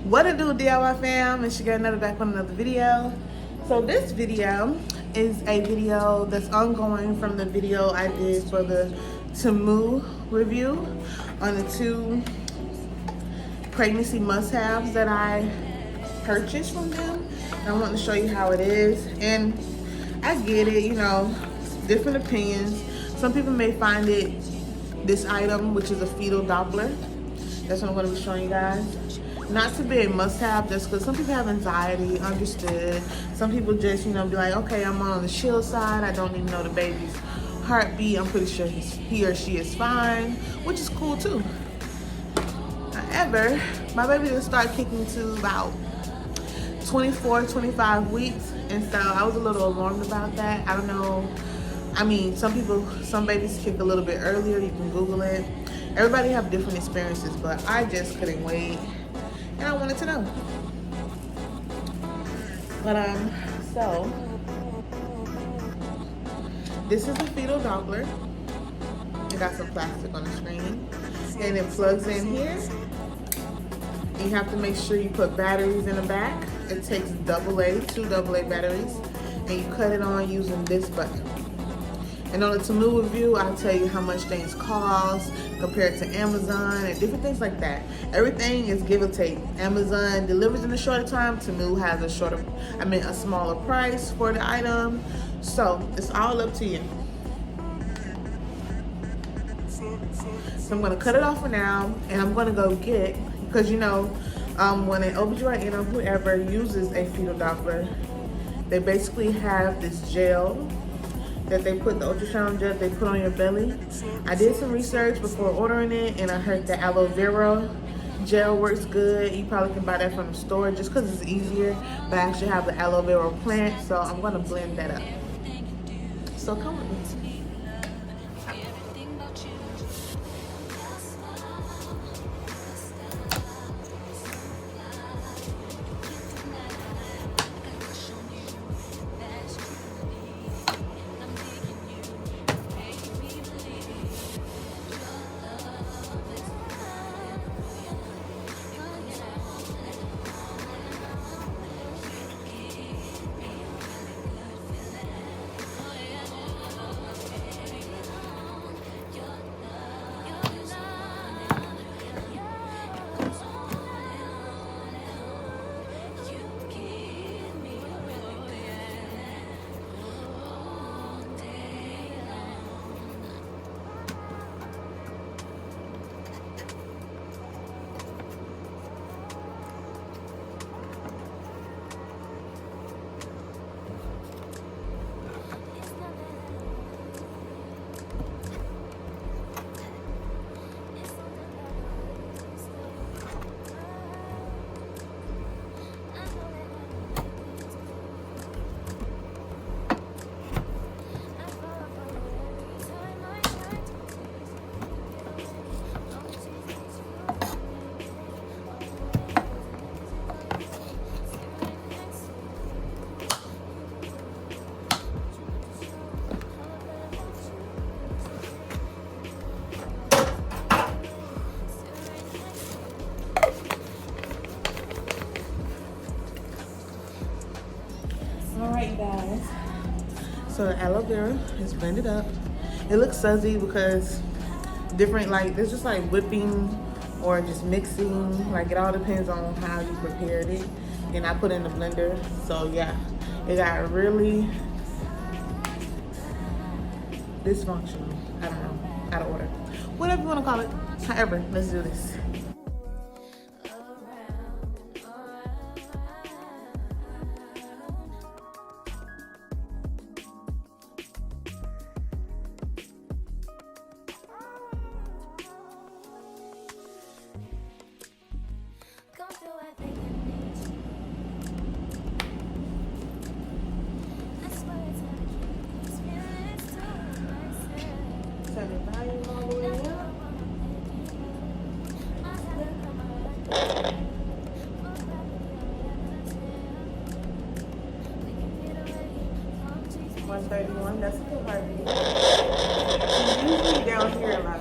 What it do, DIY fam? And she got another back on another video. So this video is a video that's ongoing from the video I did for the Temu review on the 2 pregnancy must-haves that I purchased from them. And I want to show you how it is. And I get it, you know, different opinions. Some people may find this item, which is a fetal Doppler. That's what I'm going to be showing you guys. Not to be a must-have, just because some people have anxiety, understood. Some people just, you know, be like, okay, I'm on the chill side. I don't even know the baby's heartbeat. I'm pretty sure he or she is fine, which is cool too. However, my baby didn't start kicking to about 24, 25 weeks. And so I was a little alarmed about that. I don't know. I mean, some babies kick a little bit earlier. You can Google it. Everybody have different experiences, but I just couldn't wait. And I wanted to know. But so this is the fetal Doppler. It got some plastic on the screen, and it plugs in here. You have to make sure you put batteries in the back. It takes two AA batteries, and you cut it on using this button. And on the Temu review, I'll tell you how much things cost compared to Amazon and different things like that. Everything is give or take. Amazon delivers in a shorter time. Temu has a smaller price for the item. So it's all up to you. So I'm gonna cut it off for now, and I'm gonna go get, because you know, when an OBGYN or whoever uses a fetal Doppler, they basically have this gel that they put, the ultrasound gel they put on your belly. I did some research before ordering it, and I heard the aloe vera gel works good. You probably can buy that from the store just because it's easier, but I actually have the aloe vera plant, so I'm gonna blend that up. So come with me. Alright guys, so the aloe vera is blended up. It looks fuzzy because different, like there's just like whipping or just mixing, like it all depends on how you prepared it. And I put it in the blender, so yeah, it got really dysfunctional. I don't know, out of order, whatever you want to call it. However, let's do this. Turn the volume all the way up. 131, that's a good heartbeat. She's usually down here a lot.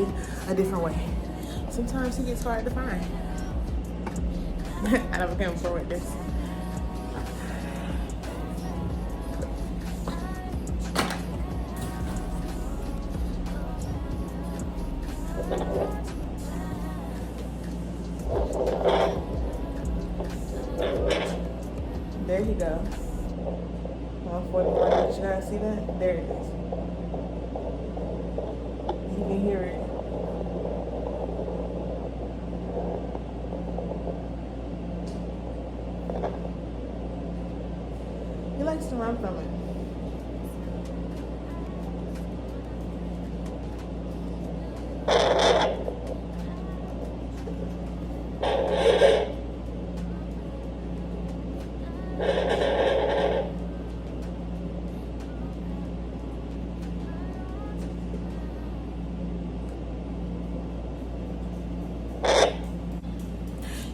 try a different way. Sometimes he gets hard to find. I never came forward with this. There you go. 141. Did you guys see that? There it is. You can hear it. He likes to run from it.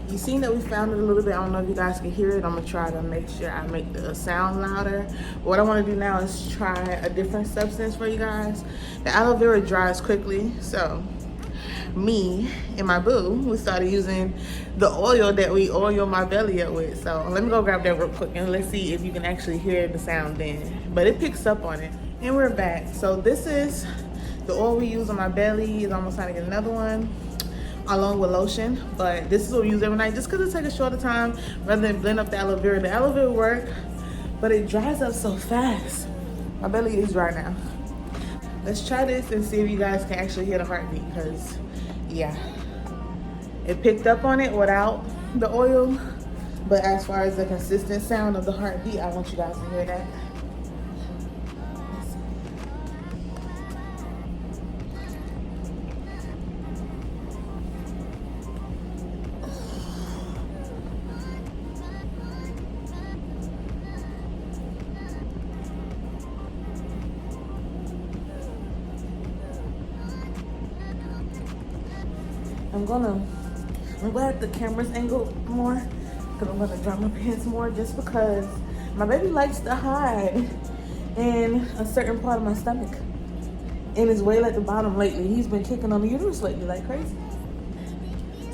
You seen that we found it a little bit. I don't know if you guys can hear it. I'm gonna try to make sure I make the sound louder. What I want to do now is try a different substance for you guys. The aloe vera dries quickly, so me and my boo, we started using the oil that we oil my belly up with. So let me go grab that real quick and let's see if you can actually hear the sound then. But it picks up on it. And we're back. So this is the oil we use on my belly. It's almost time to get another one, along with lotion. But this is what we use every night just because it takes a shorter time rather than blend up the aloe vera. The aloe vera work, but it dries up so fast. My belly is dry now. Let's try this and see if you guys can actually hear the heartbeat, because yeah, it picked up on it without the oil. But as far as the consistent sound of the heartbeat, I want you guys to hear that. I'm glad the camera's angled more, because I'm gonna drop my pants more, just because my baby likes to hide in a certain part of my stomach. And it's way at the bottom lately. He's been kicking on the uterus lately like crazy.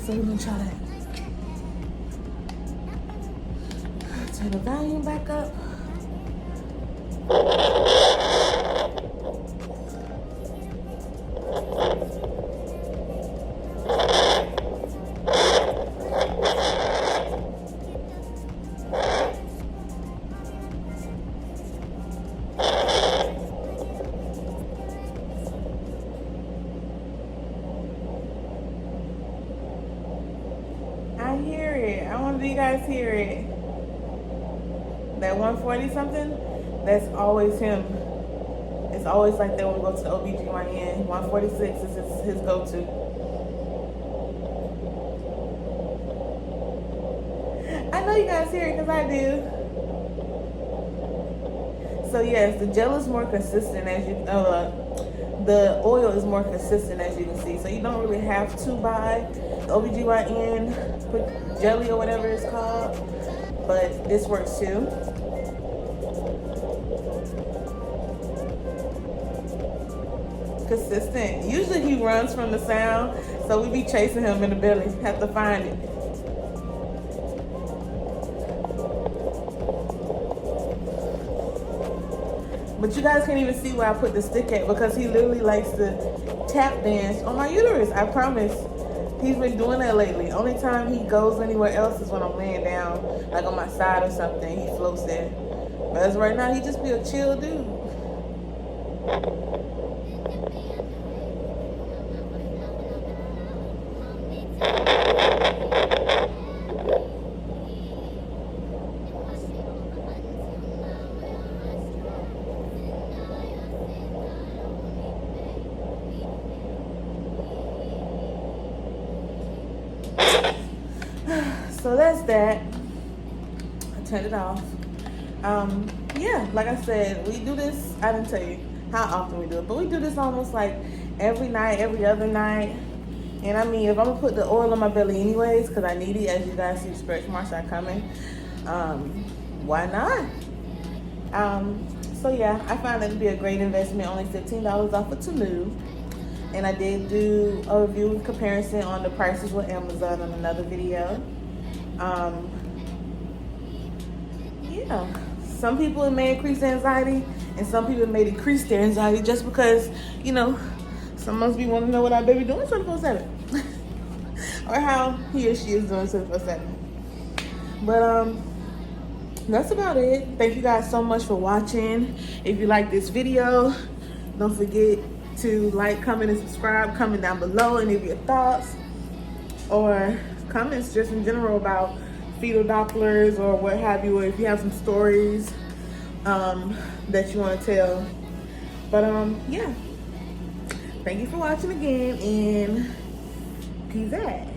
So we're gonna try that. Turn the volume back up. I hear it. I want you guys hear it. That 140 something, that's always him. It's always like that when we go to the OBGYN. 146 is his go-to. I know you guys hear it because I do. So yes, the gel is more consistent as you, the oil is more consistent as you can see. So you don't really have to buy the OBGYN jelly or whatever it's called, but this works too. Consistent. Usually he runs from the sound, so we be chasing him in the belly. Have to find it. But you guys can't even see where I put the stick at, because he literally likes to tap dance on my uterus. I promise. He's been doing that lately. Only time he goes anywhere else is when I'm laying down, like on my side or something. He floats there. But as right now, he just be a chill dude. So that's that. I turned it off. Yeah, like I said, we do this. I didn't tell you how often we do it, but we do this almost like every night, every other night. And I mean, if I'm gonna put the oil on my belly anyways, because I need it, as you guys see, the stretch marks are coming. Why not? So yeah, I found it to be a great investment. Only $15 off of Temu. And I did do a review comparison on the prices with Amazon on another video. Yeah, some people it may increase anxiety, and some people it may decrease their anxiety just because, you know, some must be wanting to know what our baby doing 24/7, or how he or she is doing 24/7. But that's about it. Thank you guys so much for watching. If you like this video, don't forget to like, comment, and subscribe. Comment down below any of your thoughts or comments just in general about fetal Dopplers or what have you, or if you have some stories that you want to tell. But yeah, thank you for watching again, and peace out.